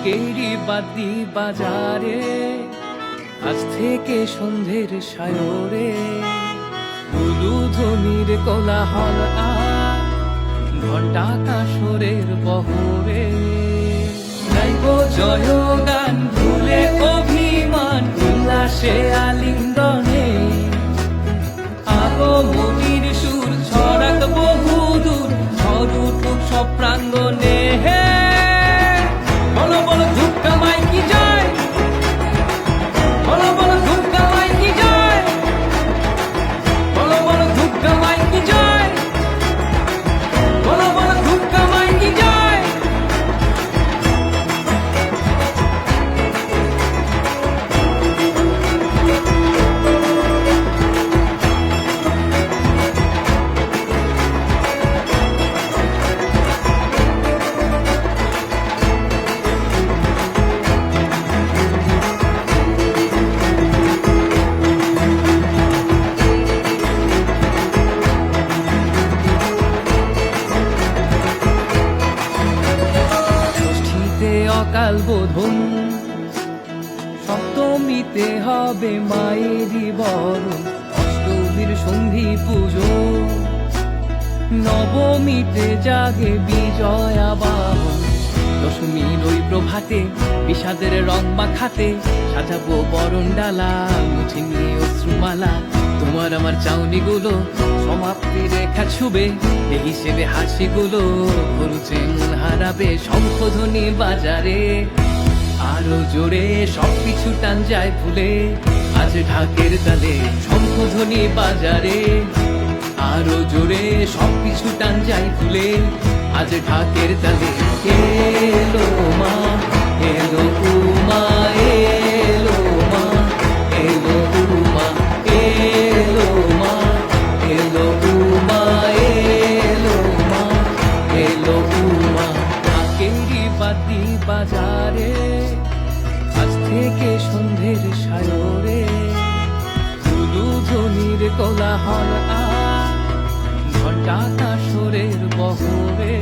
ঢাকেরই বাদ্যি বাজারে আজ থেকে সন্ধ্যের সায়রে উলুধ্বনির কোলাহল আর ঘণ্টা কাসরের বহরে গাইব জয় গান ভুলে অভিমান উল্লাসে আলিঙ্গনে আগমনীর সুর ছড়াক বহুদূর ঝড় উঠুক সব প্রাঙ্গনে হে বলো বলো ধুপকা মাই কি জয় বলো বলো ধুপকা মাই কি জয় বলো বলো ধুপকা মাই কি জয় বলো বলো ধুপকা মাই কি জয় অকাল বোধন সপ্তমীতে হবে মায়েরই বরণ অষ্টমীর সন্ধি পুজো নবমীতে জাগে বিজয়া বাহন দশমীর ওই প্রভাতে বিষাদের রং মাখাতে সাজাবো বরণ ডালা মুছে নিয়ে অশ্রুমালা তোমার আমার চাউনিগুলো সমাপ্তি রেখা ছুবে এই হিসেবে হাসিগুলো খরুচে মন হারাবে শঙ্খধ্বনি বাজারে আরো জোরে সবকিছু টান যায় ভুলে আজ ঢাকের তালে শঙ্খধ্বনি বাজারে আরো জোরে সবকিছু টান যায় ভুলে আজ ঢাকের তালে এলো মা এলো উমা এলো মা এলো উমা এলো মা এলো উমা এলো মা এলো উমা ঢাকেরই বাদ্যি বাজারে আজ থেকে সন্ধ্যের সায়রে উলুধ্বনির কোলাহল আর ঘণ্টা কাসরের বহরে